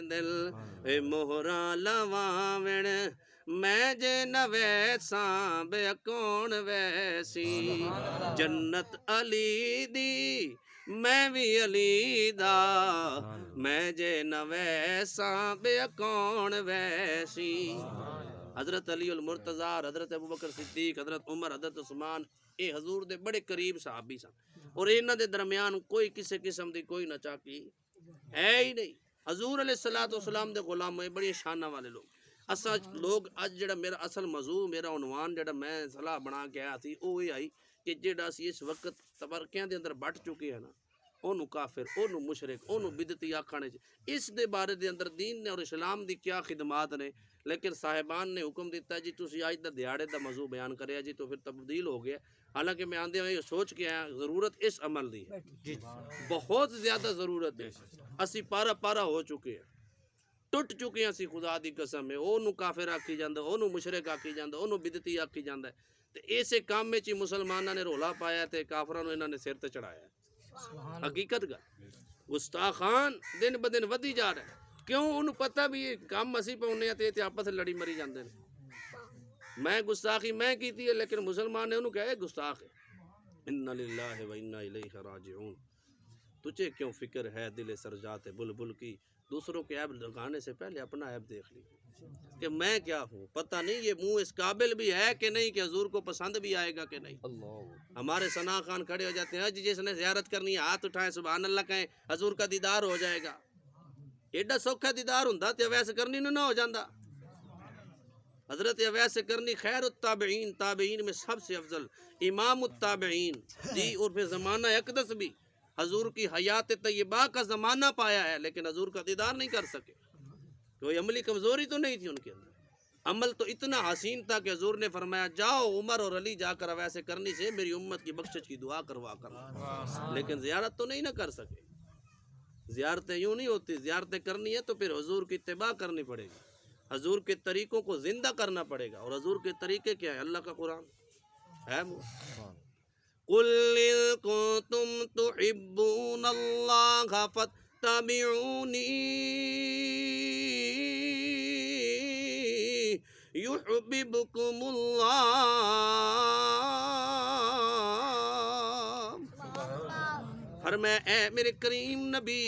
دل اے مہرا لواوڑ میں جے نہ ویساں بے کون ویسی جنت علی دی میں بھی علی دا میں جے نہ ویساں بے کون ویسی حضرت علی المرتضیٰ حضرت ابوبکر صدیق حضرت عمر حضرت عثمان اے حضور دے بڑے قریب صحابی سن اور انہاں دے درمیان کوئی کسی قسم دی کوئی نچاکی ہے ہی نہیں حضور علیہ الصلوۃ والسلام دے غلام ہوئے بڑی شانہ والے لوگ اسا لوگ اج جڑا میرا اصل موضوع میرا عنوان جڑا میں صلاح بنا کے آیا تھی وہ یہ آئی کہ جڑا سی اس وقت تبرکیاں دے اندر بٹ چکے ہیں نا اونوں کافر اونوں مشرک اونوں بدعتی آکھنے اس دے بارے دے اندر دین نے اور اسلام دی کیا خدمات نے لیکن صاحبان نے حکم دیتا جی تسی آج دا دیہاڑے دا موضوع بیان کریا جی تو پھر تبدیل ہو گیا حالانکہ میں آندے ہوئے سوچ کے آیا ضرورت اس عمل دی ہے بہت زیادہ ضرورت ہے اسی پارا پارا ہو چکے ہیں ٹوٹ چکے ہیں اسی خدا دی قسم ہے اونوں کافر آکھی جاندا اونوں مشرک آکھی جاندا اونوں بدعتی آکھی جاندا ہے تے ایسے کام وچ مسلماناں نے رولا پایا تے کافراں نوں انہاں نے سر تے چڑھایا ہے حقیقت گل گستاخان دن بدن ودی جا رہا ہے کیوں انہوں پتہ بھی یہ کام اسی پاؤنے ہیں تے آپس لڑی مری جاندے ہیں میں گستاخی میں کیتی ہے لیکن مسلمان نے انہوں کہا ہے گستاخ ہے انا للہ و انا الیہ راجعون تجھے کیوں فکر ہے دل سرجات بلبل کی دوسروں کے عیب لگانے سے پہلے اپنا عیب دیکھ لی کہ میں کیا ہوں پتہ نہیں یہ منہ اس قابل بھی ہے کہ نہیں کہ حضور کو پسند بھی آئے گا کہ نہیں ہمارے ثنا خان کھڑے ہو جاتے ہیں جس نے زیارت کرنی ہے ہاتھ اٹھائیں سبحان اللہ کہیں حضور کا دیدار ہو جائے گا ایڈا سوکھا دیدار ہوندا تے ویسے کرنی نہ ہو جاندا حضرت ویسے کرنی خیر التابعین تابعین میں سب سے افضل امام التابعین جی اور پھر زمانہ اقدس بھی حضور کی حیات طیبہ کا زمانہ پایا ہے لیکن حضور کا دیدار نہیں کر سکے کوئی عملی کمزوری تو نہیں تھی ان کے اندر عمل تو اتنا حسین تھا کہ حضور نے فرمایا جاؤ عمر اور علی جا کر ویسے کرنی سے میری امت کی بخشش کی دعا کروا کر لیکن زیارت تو نہیں نہ کر سکے زیارتیں یوں نہیں ہوتی زیارتیں کرنی ہے تو پھر حضور کی اتباع کرنی پڑے گی حضور کے طریقوں کو زندہ کرنا پڑے گا اور حضور کے طریقے کیا ہے اللہ کا قرآن ہے قُلْ إِن كُنتُمْ تُحِبُّونَ اللَّهَ فَاتَّبِعُونِي يُحْبِبْكُمُ اللَّهُ فرمایا اے میرے کریم نبی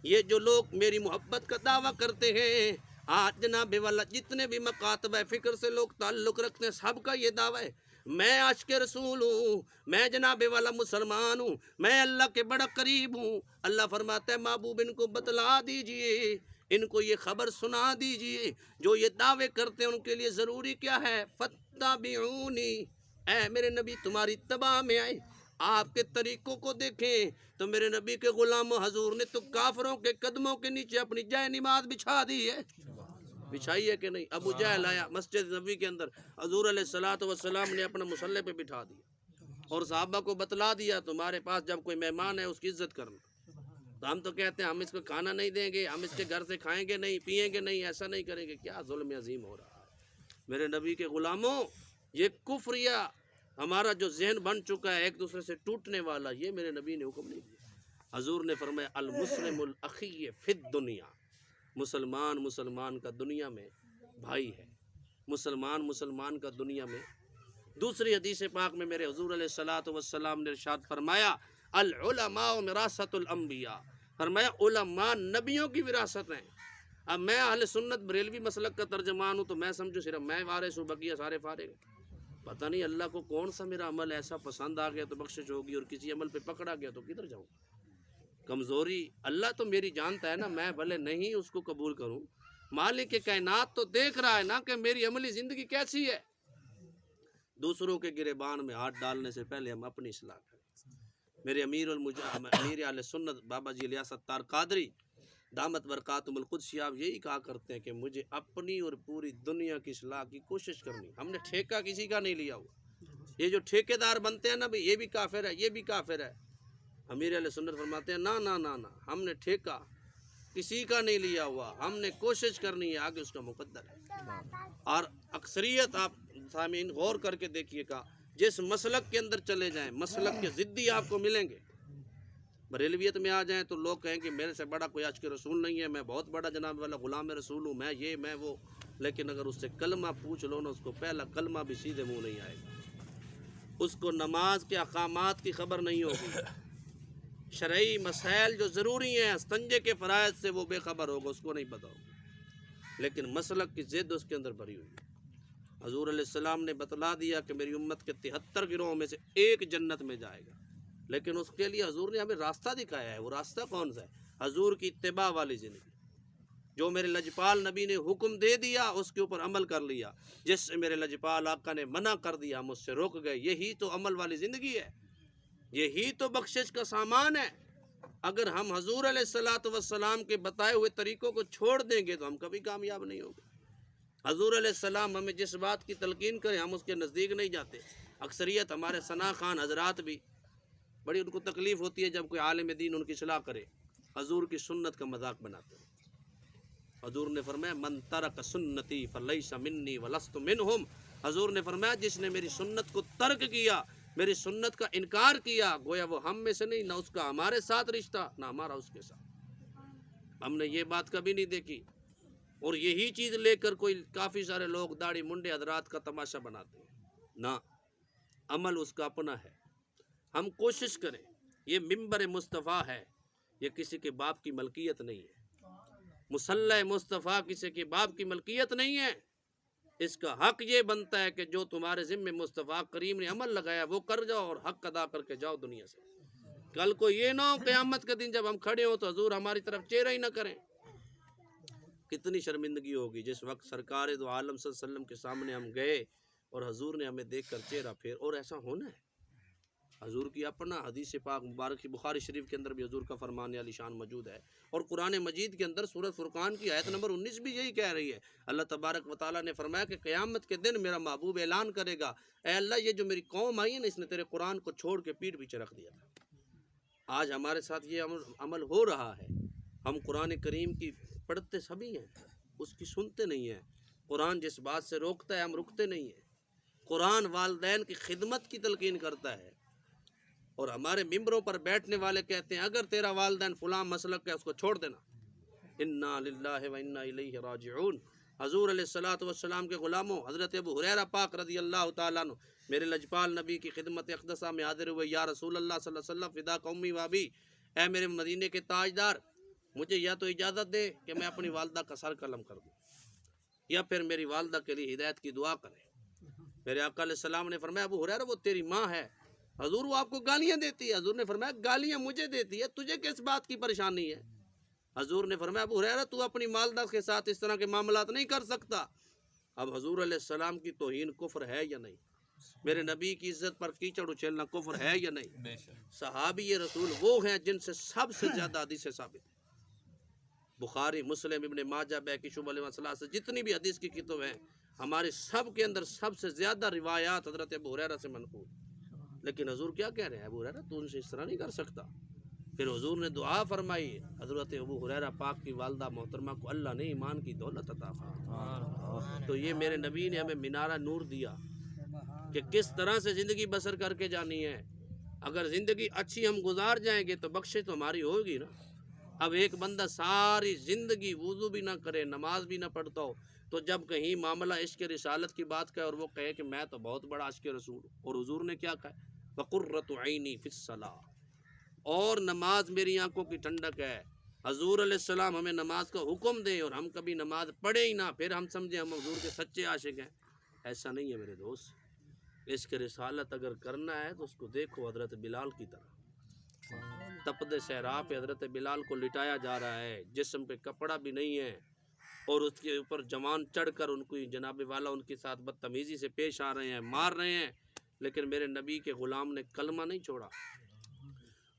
یہ جو لوگ میری محبت کا دعویٰ کرتے ہیں آج جناب والا جتنے بھی مکاتب فکر سے لوگ تعلق رکھتے ہیں سب کا یہ دعویٰ ہے میں عاشق رسول ہوں میں جناب والا مسلمان ہوں میں اللہ کے بڑا قریب ہوں اللہ فرماتا ہے محبوب ان کو بتلا دیجئے ان کو یہ خبر سنا دیجئے جو یہ دعوے کرتے ہیں ان کے لیے ضروری کیا ہے فَاتَّبِعُونِی اے میرے نبی تمہاری اتباع میں آئے آپ کے طریقوں کو دیکھیں تو میرے نبی کے غلام حضور نے تو کافروں کے قدموں کے نیچے اپنی جائے نماز بچھا دی ہے بچھائی ہے کہ نہیں ابو جہل آیا مسجد نبی کے اندر حضور علیہ الصلوۃ والسلام نے اپنا مصلی پہ بٹھا دیا اور صحابہ کو بتلا دیا تمہارے پاس جب کوئی مہمان ہے اس کی عزت کرنا تو ہم تو کہتے ہیں ہم اس کو کھانا نہیں دیں گے ہم اس کے گھر سے کھائیں گے نہیں پئیں گے نہیں ایسا نہیں کریں گے کیا ظلم عظیم ہو رہا ہے میرے نبی کے غلاموں یہ کفریہ ہمارا جو ذہن بن چکا ہے ایک دوسرے سے ٹوٹنے والا یہ میرے نبی نے حکم نہیں دیا حضور نے فرمایا المسلم الاخی فی الدنیا مسلمان کا دنیا میں بھائی ہے مسلمان کا دنیا میں دوسری حدیث پاک میں میرے حضور علیہ الصلوۃ والسلام نے ارشاد فرمایا العلماء وراثۃ الانبیاء فرمایا علماء نبیوں کی وراثت ہیں اب میں اہل سنت بریلوی مسلک کا ترجمان ہوں تو میں سمجھو صرف میں وارث ہوں بقیہ سارے فارغ ہیں پتہ نہیں اللہ کو کون سا میرا عمل ایسا پسند آ گیا تو بخشش ہوگی اور کسی عمل پہ پکڑا گیا تو کدھر جاؤں کمزوری اللہ تو میری جانتا ہے نا میں بھلے نہیں اس کو قبول کروں مالک کائنات تو دیکھ رہا ہے نا کہ میری عملی زندگی کیسی ہے دوسروں کے گریبان میں ہاتھ ڈالنے سے پہلے ہم اپنی اصلاح کریں میرے امیر اہل سنت بابا جی الیاس ستار قادری دامت برکاتہم القدسی آپ یہی کہا کرتے ہیں کہ مجھے اپنی اور پوری دنیا کی اصلاح کی کوشش کرنی ہم نے ٹھیکہ کسی کا نہیں لیا ہوا یہ جو ٹھیکیدار بنتے ہیں نا بھئی یہ بھی کافر ہے یہ بھی کافر ہے امیر علیہ سنت فرماتے ہیں نا ہم نے ٹھیکہ کسی کا نہیں لیا ہوا ہم نے کوشش کرنی ہے آگے اس کا مقدر ہے اور اکثریت آپ سامعین غور کر کے دیکھیے گا جس مسلک کے اندر چلے جائیں مسلک کے ضدی آپ کو ملیں گے بریلویت میں آ جائیں تو لوگ کہیں کہ میرے سے بڑا کوئی عاشق رسول نہیں ہے، میں بہت بڑا جناب والا غلام رسول ہوں، میں یہ میں وہ، لیکن اگر اس سے کلمہ پوچھ لو نا، اس کو پہلا کلمہ بھی سیدھے منہ نہیں آئے گا، اس کو نماز کے احکامات کی خبر نہیں ہوگی، شرعی مسائل جو ضروری ہیں استنجے کے فرائض سے وہ بے خبر ہوگا، اس کو نہیں پتا ہوگا، لیکن مسلک کی ضد اس کے اندر بھری ہوئی ہے۔ حضور علیہ السلام نے بتلا دیا کہ میری امت کے 73 گروہوں میں سے ایک جنت میں جائے گا، لیکن اس کے لیے حضور نے ہمیں راستہ دکھایا ہے۔ وہ راستہ کون سا ہے؟ حضور کی اتباع والی زندگی، جو میرے لجپال نبی نے حکم دے دیا اس کے اوپر عمل کر لیا، جس سے میرے لجپال آقا نے منع کر دیا ہم اس سے رک گئے، یہی تو عمل والی زندگی ہے، یہی تو بخشش کا سامان ہے۔ اگر ہم حضور علیہ السلام کے بتائے ہوئے طریقوں کو چھوڑ دیں گے تو ہم کبھی کامیاب نہیں ہوں گے۔ حضور علیہ السلام ہمیں جس بات کی تلقین کریں ہم اس کے نزدیک نہیں جاتے۔ اکثریت ہمارے ثنا خان حضرات بھی بڑی ان کو تکلیف ہوتی ہے جب کوئی عالم دین ان کی اصلاح کرے، حضور کی سنت کا مذاق بناتے ہیں۔ حضور نے فرمایا من ترک سنتی فلیس منی ولست منہم، حضور نے فرمایا جس نے میری سنت کو ترک کیا، میری سنت کا انکار کیا، گویا وہ ہم میں سے نہیں، نہ اس کا ہمارے ساتھ رشتہ نہ ہمارا اس کے ساتھ۔ ہم نے یہ بات کبھی نہیں دیکھی، اور یہی چیز لے کر کوئی کافی سارے لوگ داڑھی منڈے حضرات کا تماشا بناتے ہیں، نہ، عمل اس کا اپنا ہے۔ ہم کوشش کریں، یہ ممبر مصطفیٰ ہے، یہ کسی کے باپ کی ملکیت نہیں ہے، مصلی مصطفیٰ کسی کے باپ کی ملکیت نہیں ہے، اس کا حق یہ بنتا ہے کہ جو تمہارے ذمہ مصطفیٰ کریم نے عمل لگایا وہ کر جاؤ اور حق ادا کر کے جاؤ دنیا سے۔ کل کو یہ نہ ہو قیامت کے دن جب ہم کھڑے ہوں تو حضور ہماری طرف چہرہ ہی نہ کریں۔ کتنی شرمندگی ہوگی جس وقت سرکار دو عالم صلی اللہ علیہ وسلم کے سامنے ہم گئے اور حضور نے ہمیں دیکھ کر چہرہ پھیر، اور ایسا ہونا ہے۔ حضور کی اپنا حدیث پاک مبارک بخاری شریف کے اندر بھی حضور کا فرمان علی شان موجود ہے، اور قرآن مجید کے اندر سورۃ فرقان کی آیت نمبر 19 بھی یہی کہہ رہی ہے۔ اللہ تبارک و تعالیٰ نے فرمایا کہ قیامت کے دن میرا محبوب اعلان کرے گا، اے اللہ یہ جو میری قوم آئی ہے نا، اس نے تیرے قرآن کو چھوڑ کے پیٹھ پیچھے رکھ دیا تھا۔ آج ہمارے ساتھ یہ عمل ہو رہا ہے، ہم قرآن کریم کی پڑھتے سبھی ہیں، اس کی سنتے نہیں ہیں۔ قرآن جس بات سے روکتا ہے ہم رکتے نہیں ہیں۔ قرآن والدین کی خدمت کی تلقین کرتا ہے، اور ہمارے ممبروں پر بیٹھنے والے کہتے ہیں اگر تیرا والدین فلاں مسلک ہے اس کو چھوڑ دینا۔ انا للہ و انا الیہ راجعون۔ حضور علیہ السلام کے غلاموں، حضرت ابو ہریرہ پاک رضی اللہ تعالیٰ عنہ میرے لجپال نبی کی خدمت اقدسہ میں حاضر ہوئے، یا رسول اللہ صلی اللہ علیہ وسلم فداک امی و ابی، اے میرے مدینے کے تاجدار، مجھے یا تو اجازت دے کہ میں اپنی والدہ کا سر قلم کر دوں، یا پھر میری والدہ کے لیے ہدایت کی دعا کریں۔ میرے آقا علیہ السلام نے فرمایا ابو ہریرہ وہ تیری ماں ہے، حضور وہ آپ کو گالیاں دیتی ہے۔ حضور نے فرمایا گالیاں مجھے دیتی ہے، تجھے کس بات کی پریشانی ہے؟ حضور نے فرمایا ابو ہریرہ تو اپنی والدہ کے ساتھ اس طرح کے معاملات نہیں کر سکتا۔ اب حضور علیہ السلام کی توہین کفر ہے یا نہیں؟ میرے نبی کی عزت پر کیچڑ اچھیلنا کفر ہے یا نہیں؟ صحابی رسول وہ ہیں جن سے سب سے زیادہ حدیثیں ثابت ہیں۔ بخاری، مسلم، ابن ماجہ، بیہقی، شعبۃ الثلاثہ، جتنی بھی حدیث کی کتب ہیں ہمارے سب کے اندر سب سے زیادہ روایات حضرت ابو ہریرہ سے منقول۔ لیکن حضور کیا کہہ رہے ہیں؟ ابو ہریرہ تو ان سے اس طرح نہیں کر سکتا۔ پھر حضور نے دعا فرمائی، حضرت ابو ہریرہ پاک کی والدہ محترمہ کو اللہ نے ایمان کی دولت عطا فرمائی۔ تو یہ میرے نبی نے ہمیں مینارہ نور دیا کہ کس طرح سے زندگی بسر کر کے جانی ہے۔ اگر زندگی اچھی ہم گزار جائیں گے تو بخشش تو ہماری ہوگی نا۔ اب ایک بندہ ساری زندگی وضو بھی نہ کرے، نماز بھی نہ پڑھتا ہو، تو جب کہیں معاملہ عشق رسالت کی بات کرے اور وہ کہے کہ میں تو بہت بڑا عاشق رسول ہوں، اور حضور نے کیا کہا؟ وَقُرَّةُ عَيْنِي فِي الصَّلَاةِ، اور نماز میری آنکھوں کی ٹھنڈک ہے۔ حضور علیہ السلام ہمیں نماز کا حکم دیں اور ہم کبھی نماز پڑھے ہی نہ، پھر ہم سمجھیں ہم حضور کے سچے عاشق ہیں۔ ایسا نہیں ہے میرے دوست۔ عشق رسالت اگر کرنا ہے تو اس کو دیکھو حضرت بلال کی طرح، تپدے صحرا پہ حضرت بلال کو لٹایا جا رہا ہے، جسم پہ کپڑا بھی نہیں ہے، اور اس کے اوپر جوان چڑھ کر ان کو جناب والا ان کے ساتھ بدتمیزی سے پیش آ رہے ہیں، مار رہے ہیں، لیکن میرے نبی کے غلام نے کلمہ نہیں چھوڑا۔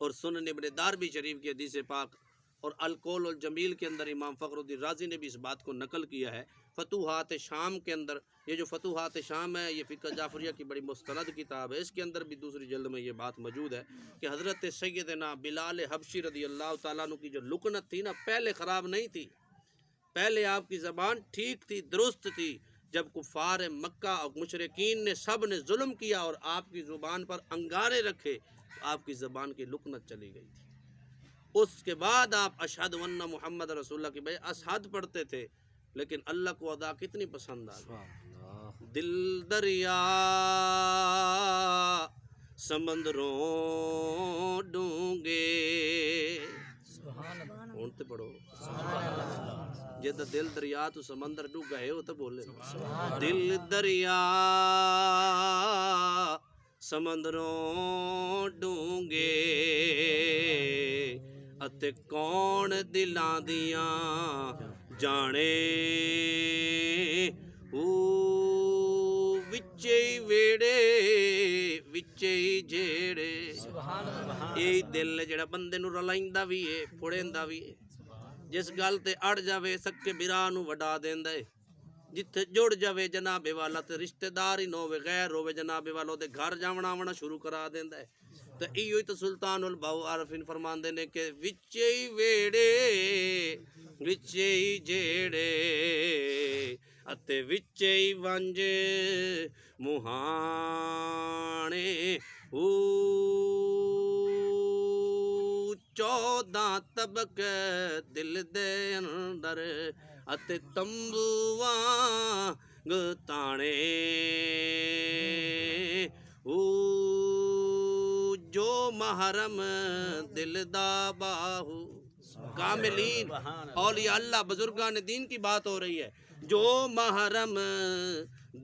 اور سنن ابن دارمی شریف کی حدیث پاک اور القول الجمیل کے اندر امام فخر الدین رازی نے بھی اس بات کو نقل کیا ہے۔ فتوحات شام کے اندر، یہ جو فتوحات شام ہے یہ فقہ جعفریہ کی بڑی مستند کتاب ہے، اس کے اندر بھی دوسری جلد میں یہ بات موجود ہے کہ حضرت سیدنا بلال حبشی رضی اللہ تعالیٰ عنہ کی جو لکنت تھی نا، پہلے خراب نہیں تھی، پہلے آپ کی زبان ٹھیک تھی، درست تھی۔ جب کفار مکہ اور مشرکین نے سب نے ظلم کیا اور آپ کی زبان پر انگارے رکھے تو آپ کی زبان کی لکنت چلی گئی تھی۔ اس کے بعد آپ اشہد ان محمد رسول اللہ کی بھائی اشہد پڑھتے تھے، لیکن اللہ کو ادا کتنی پسند آ گئی. دل دریا سمندروں ڈونگے، ہونتے پڑھو جد دل دریا تو سمندر ڈوگا ہے وہ تو بولے دل دریا سمندروں ڈونگے اتے کون دلاں دیاں جانے او وچے ویڑے وچے جیڑے. یہی دل ہے جڑا بندے نو رلائندا بھی ہے پھڑیندا بھی ہے. جس گل تے اڑ جاوے سکے بھرا نو وڈا دیندا ہے. جتھے جڑ جاوے جناب والا تے رشتہ دار ہی نہ ہوے غیر ہوے جناب والا دے گھر جاونا آونا شروع کرا دیندا ہے. تے ایو تے سلطان الباؤ عارفین فرماندے نے کہ وچے ہی ویڑے وچے ہی جیڑے اتے وچے ہی ونج مہانے او 14 طبق دل دے اندر اتے تمبواں گتانے او جو محرم دل دا باہو. کاملین اولیاء اللہ بزرگان دین کی بات ہو رہی ہے. جو محرم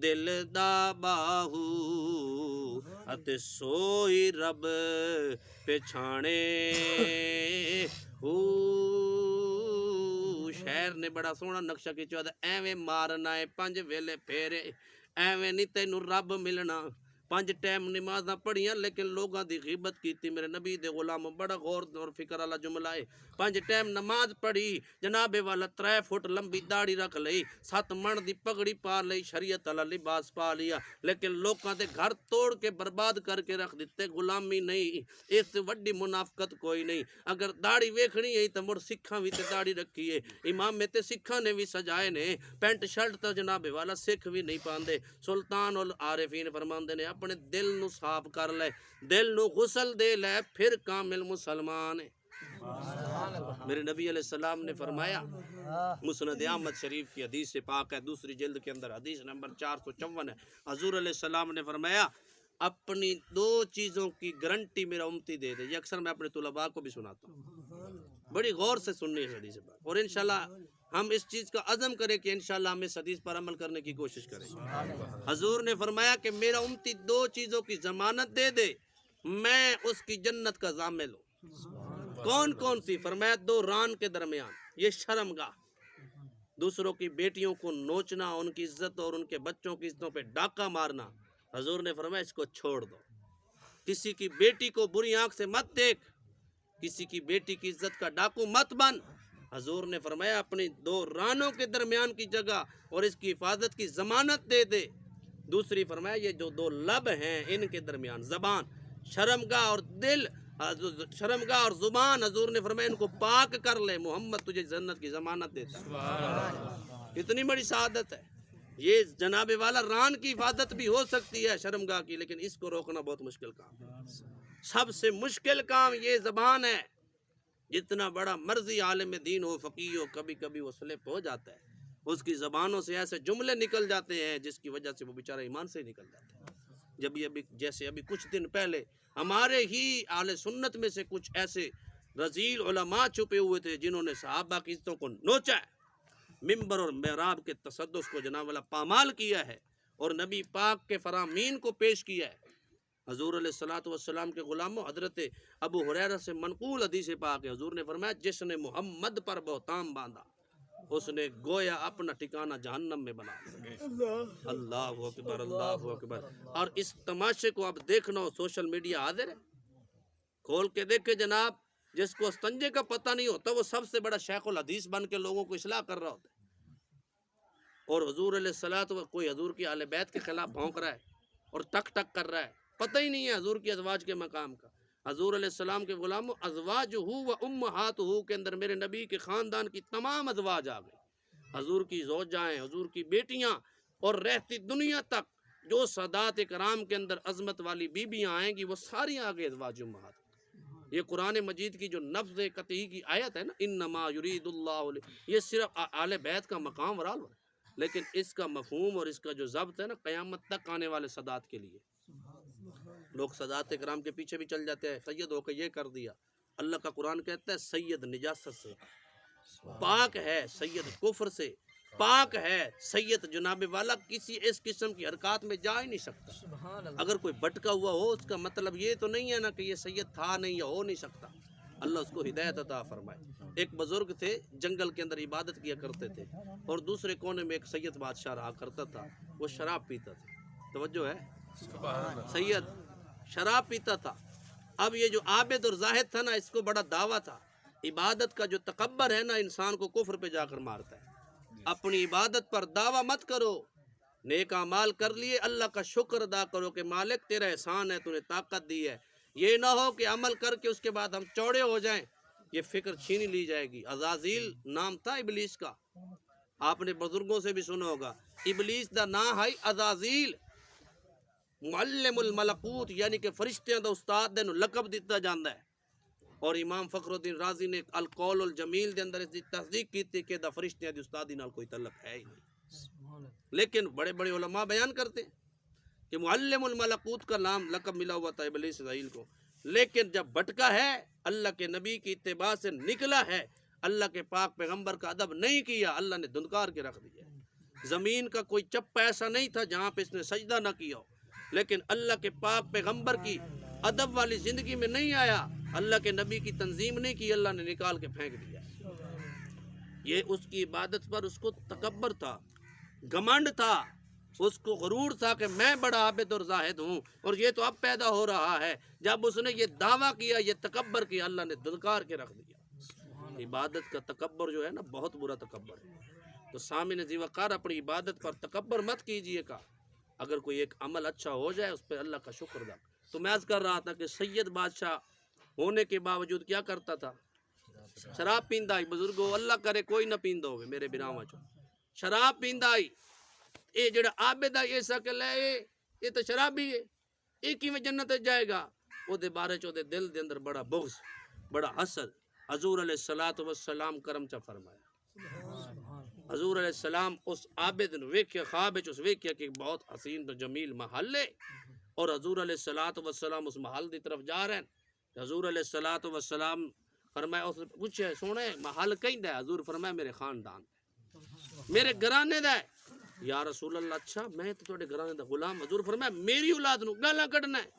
دل دا باہو اتے سوئی رب پچھانے. شہر نے بڑا سونا نقشہ کھچیا ایویں مارنا ہے 5 ویلے پھیرے ایویں نہیں تینوں رب ملنا. 5 ٹائم نمازاں پڑھیاں لیکن لوگاں دی غیبت کیتی. میرے نبی دے غلام بڑا غور اور فکر والا جملہ ہے. 5 ٹائم نماز پڑھی جناب والا 3 فٹ لمبی داڑھی رکھ لئی 7 من دی پگڑی پا لئی شریعت والا لباس پا لیا لیکن لوکاں دے گھر توڑ کے برباد کر کے رکھ دیتے. غلامی نہیں اس سے وڈی منافقت کوئی نہیں. اگر داڑھی ویکھنی ہے تو مڑ سکھاں بھی تے داڑھی رکھی ہے. امام میں تے سکھاں نے بھی سجائے نے پینٹ شرٹ تو جناب والا سکھ بھی نہیں پاندے. سلطان العارفین فرماندے نے اپنے دل نو صاف کر لے دل نو غسل دے لے پھر کامل مسلمان ہے. میرے نبی علیہ السلام نے فرمایا مسند احمد شریف کی حدیث پاک ہے 2 جلد کے اندر حدیث نمبر 454 ہے. حضور علیہ السلام نے فرمایا اپنی 2 چیزوں کی گارنٹی میرا امتی دے دے. یہ اکثر میں اپنے طلباء کو بھی سناتا ہوں. بڑی غور سے سننی ہے حدیث پاک اور انشاءاللہ ہم اس چیز کا عزم کریں کہ انشاءاللہ ہم اس حدیث پر عمل کرنے کی کوشش کریں. حضور نے فرمایا کہ میرا امتی 2 چیزوں کی ضمانت دے دے میں اس کی جنت کا ضامن ہوں. کون کون سی؟ فرمایا 2 ران کے درمیان یہ شرمگاہ دوسروں کی بیٹیوں کو نوچنا ان کی عزت اور ان کے بچوں کی عزتوں پہ ڈاکہ مارنا. حضور نے فرمایا اس کو چھوڑ دو. کسی کی بیٹی کو بری آنکھ سے مت دیکھ کسی کی بیٹی کی عزت کا ڈاکو مت بن. حضور نے فرمایا اپنی 2 رانوں کے درمیان کی جگہ اور اس کی حفاظت کی ضمانت دے دے. دوسری فرمایا یہ جو 2 لب ہیں ان کے درمیان زبان شرمگاہ اور دل شرمگاہ اور زبان حضور نے فرمایا ان کو پاک کر لے محمد تجھے جنت کی ضمانت دیتا ہے. اتنی بڑی سعادت ہے. یہ جناب والا ران کی حفاظت بھی ہو سکتی ہے شرمگاہ کی لیکن اس کو روکنا بہت مشکل کام ہے. سب سے مشکل کام یہ زبان ہے. جتنا بڑا مرضی عالم دین ہو فقیہ ہو کبھی کبھی وہ سلپ ہو جاتا ہے. اس کی زبانوں سے ایسے جملے نکل جاتے ہیں جس کی وجہ سے وہ بیچارہ ایمان سے ہی نکل جاتا ہے. جیسے ابھی کچھ دن پہلے ہمارے ہی اہل سنت میں سے کچھ ایسے رذیل علماء چھپے ہوئے تھے جنہوں نے صحابہ کی عزتوں کو نوچا ہے. ممبر اور محراب کے تصدس کو جناب والا پامال کیا ہے اور نبی پاک کے فرامین کو پیش کیا ہے. حضور علیہ الصلوۃ والسلام کے غلاموں حضرت ابو ہریرہ سے منقول حدیث پاک ہے. حضور نے فرمایا جس نے محمد پر بہتان باندھا اس نے گویا اپنا ٹھکانہ جہنم میں بنا لیا. اللہ اکبر اللہ اکبر. اور اس تماشے کو اب دیکھنا ہو سوشل میڈیا حاضر ہے کھول کے دیکھے جناب. جس کو استنجے کا پتہ نہیں ہوتا وہ سب سے بڑا شیخ الحدیث بن کے لوگوں کو اصلاح کر رہا ہوتا ہے اور حضور علیہ الصلوۃ کوئی حضور کی اہل بیت کے خلاف بھونک رہا ہے اور ٹک ٹک کر رہا ہے. پتہ ہی نہیں ہے حضور کی ازواج کے مقام کا. حضور علیہ السلام کے غلاموں ازواج ہو و امہات ہو کے اندر میرے نبی کے خاندان کی تمام ازواج آ گئی. حضور کی زوجائیں حضور کی بیٹیاں اور رہتی دنیا تک جو سادات کرام کے اندر عظمت والی بیبیاں آئیں گی وہ ساری آ گئی ازواج امہات. یہ قرآن مجید کی جو نفظ قطعی کی آیت ہے نا، انما یرید اللہ، یہ صرف آل بیت کا مقام ورال ہے، لیکن اس کا مفہوم اور اس کا جو ضبط ہے نا قیامت تک آنے والے سادات کے لیے۔ لوگ سادات کرام کے پیچھے بھی چل جاتے ہیں، سید ہو کے یہ کر دیا۔ اللہ کا قرآن کہتا ہے سید نجاست سے پاک ہے، سید کفر سے پاک ہے، سید جناب والا کسی اس قسم کی حرکات میں جا ہی نہیں سکتا۔ اگر کوئی بھٹکا ہوا ہو اس کا مطلب یہ تو نہیں ہے نا کہ یہ سید تھا نہیں یا ہو نہیں سکتا، اللہ اس کو ہدایت عطا فرمائے۔ ایک بزرگ تھے، جنگل کے اندر عبادت کیا کرتے تھے، اور دوسرے کونے میں ایک سید بادشاہ رہا کرتا تھا، وہ شراب پیتا تھا۔ توجہ ہے، سید شراب پیتا تھا۔ اب یہ جو عابد اور زاہد تھا نا، اس کو بڑا دعویٰ تھا، عبادت کا جو تکبر ہے نا انسان کو کفر پہ جا کر مارتا ہے۔ اپنی عبادت پر دعویٰ مت کرو، نیک اعمال کر لیے اللہ کا شکر ادا کرو کہ مالک تیرا احسان ہے، تو نے طاقت دی ہے۔ یہ نہ ہو کہ عمل کر کے اس کے بعد ہم چوڑے ہو جائیں، یہ فکر چھین لی جائے گی۔ عزازیل نام تھا ابلیس کا، آپ نے بزرگوں سے بھی سنا ہوگا، ابلیس دا نام ہے عزازیل، معلم الملکوت، یعنی کہ فرشتیاں دا استاد دے نو لقب دیتا جاندہ ہے۔ اور امام فخر الدین رازی نے القول الجمیل دے اندر اس دی تصدیق کی تھی کہ دا فرشتیاں دی استادی نال کوئی تعلق ہے ہی نہیں، لیکن بڑے بڑے علماء بیان کرتے ہیں کہ معلم الملکوت کا نام لقب ملا ہوا تھا ابلیس عزازیل کو، لیکن جب بھٹکا ہے، اللہ کے نبی کی اتباع سے نکلا ہے، اللہ کے پاک پیغمبر کا ادب نہیں کیا، اللہ نے دھنکار کے رکھ دیا۔ زمین کا کوئی چپا ایسا نہیں تھا جہاں پہ اس نے سجدہ نہ کیا ہو، لیکن اللہ کے پاک پیغمبر کی ادب والی زندگی میں نہیں آیا، اللہ کے نبی کی تنظیم نہیں کی، اللہ نے نکال کے پھینک دیا۔ یہ اس کی عبادت پر اس کو تکبر تھا، گھمنڈ تھا، اس کو غرور تھا کہ میں بڑا عابد اور زاہد ہوں، اور یہ تو اب پیدا ہو رہا ہے۔ جب اس نے یہ دعویٰ کیا، یہ تکبر کیا، اللہ نے دھنکار کے رکھ دیا۔ عبادت کا تکبر جو ہے نا بہت برا تکبر ہے۔ تو سامعین ذی وقار اپنی عبادت پر تکبر مت کیجئے گا۔ اگر کوئی ایک عمل اچھا ہو جائے اس پہ اللہ کا شکر ادا۔ تو میں عرض کر رہا تھا کہ سید بادشاہ ہونے کے باوجود کیا کرتا تھا؟ شراب پیندا ہی۔ بزرگو اللہ کرے کوئی نہ پیندا ہوئے میرے بناواں چو، شراب پیندا ہی۔ اے جڑا عابد ہے یہ شکل ہے، یہ تو شرابی ہے، یہ کیویں جنت جائے گا؟ او دے بارے چ دے دل دے اندر بڑا بغض، بڑا حسد۔ حضور علیہ الصلوۃ والسلام کرم چا فرمایا، حضور علیہ السلام اس عابد نے ویکھیا، خواب وچ اس ویکھیا کہ بہت حسین و جمیل محل ہے، اور حضور علیہ الصلوۃ والسلام اس محل دی طرف جا رہے ہیں۔ حضور علیہ الصلوۃ والسلام فرمایا، اس نے پوچھا سونے محل کیندا ہے؟ حضور فرمایا میرے خاندان، میرے گھرانے دا ہے۔ یا رسول اللہ اچھا میں تو تواڈے گھرانے دا غلام۔ حضور فرمایا میری اولاد نو گالاں کڈنا ہے،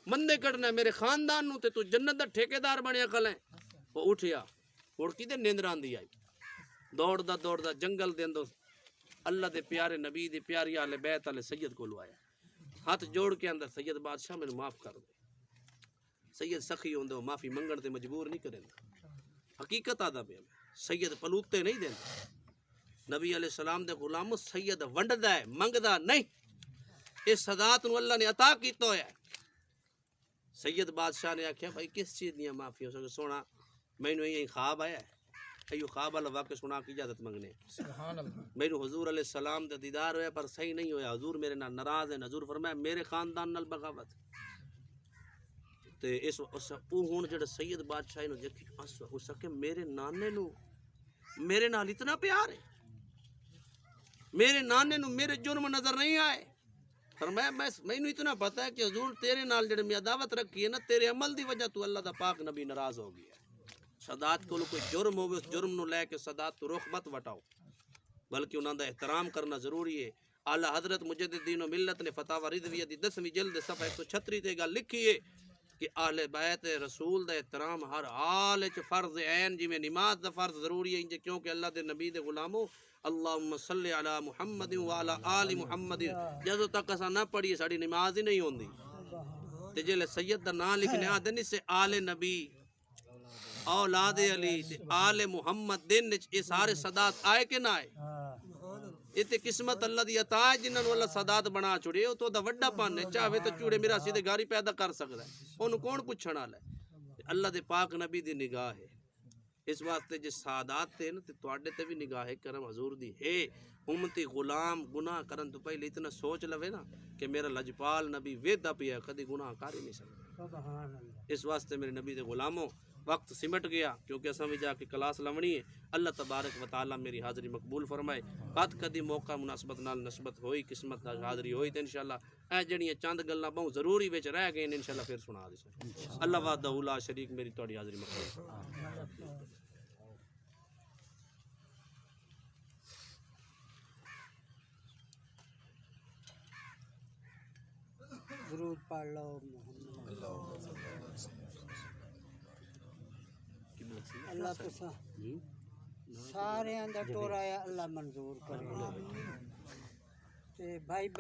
مندے کڈنا ہے، میرے خاندان نو تے تو جنت دا ٹھیکیدار بنیا کھلے۔ وہ اٹھیا، اٹھ کے تے نیندر آندی آئی، دوڑدا جنگل دے اندر اللہ دے پیارے نبی دے پیاری اہل بیت والے سید کولو آیا، ہاتھ جوڑ کے اندر سید بادشاہ مینوں معاف کر دے۔ سید سخی ہوندے ہو معافی منگن تے مجبور نہیں کریندا، حقیقت آدا پیا سید پلوتے نہیں دیندا۔ نبی علیہ السلام دے غلامو سید ونڈدا ہے، منگدا نہیں، اس صدات نو اللہ نے عطا کیتا ہویا ہے۔ سید بادشاہ نے آکھیا بھائی کس چیز دیاں معافی ہو سکے؟ سونا مینوں یہی خواب آیا ہے، ایو خواب والا واقعہ سنا کے اجازت منگنے۔ مینوں حضور علیہ السلام دا دیدار ہویا پر صحیح نہیں ہویا، حضور میرے نال ناراض ہیں۔ حضور فرمایا میرے خاندان نال بغاوت تے اس ہن جڑا سید بادشاہ نو دیکھی اس کہ میرے نانے نو میرے نال اتنا پیار ہے، میرے نانے نو میرے جرم نظر نہیں آئے۔ فرمایا مینوں اتنا پتہ ہے کہ حضور تیرے نال جڑے میں عداوت رکھی ہے نا، تیرے عمل دی وجہ تو اللہ دا پاک نبی ناراض ہو گیا ہے۔ سادات کو کوئی جرم ہوگی اس جرم نو لے کے سادات تو رخ مت وٹاؤ، بلکہ انہاں دا احترام کرنا ضروری ہے۔ اعلیٰ حضرت مجدد دین و ملت نے فتاوی رضویہ دی 10ویں جلد صفحہ 136 تے گل لکھی ہے کہ اہل بیت رسول دا احترام ہر حال وچ فرض عین، جویں نماز دا فرض ضروری ہے، کیونکہ اللہ دے نبی دے غلامو اللہم صلی علی محمد وعلی آل محمد جدوں تک اساں نہ پڑھیے ساڈی نماز ہی نہیں ہوندی۔ تے جے سید دا نام لکھنے آدے نہیں سے آل نبی، اولاد علی تے آل محمد دن یہ سارے صدات آئے کہ نہ آئے؟ یہ تے قسمت اللہ دی عطا ہے جنہاں نو اللہ صدات بنا چھڑے، او تو دا وڈا پن ہے، چاہے تے چوڑے میرا سیدھے گھر پیدا کر سکدا ہے، اونوں کون پوچھن والا ہے؟ اللہ دے پاک نبی دی نگاہ ہے، اس واسطے جے سادات تے نا تے تواڈے تے بھی نگاہ کرم حضور دی ہے۔ امتی غلام گناہ کرن تو پہلے اتنا سوچ لوے نا کہ میرا لجپال نبی ویدا پیا کدی گناہ کر ہی نہیں سکتا۔ اس واسطے میرے نبی دے غلاموں وقت سمٹ گیا کیونکہ اساں بھی جا کے کلاس لونی ہے اللہ تبارک و تعالی میری حاضری مقبول فرمائے بات کدی موقع مناسبت نال نسبت ہوئی قسمت نال حاضری ہوئی تے انشاءاللہ اے جڑیاں چند گلاں بہت ضروری وچ رہ گئے انشاءاللہ پھر سنا دے اللہ وحدہ لا شریک میری تہاڈی حاضری مقبول درود پڑھ لو اللہ تو سارے دا ٹورا اللہ منظور کرے تے بھائی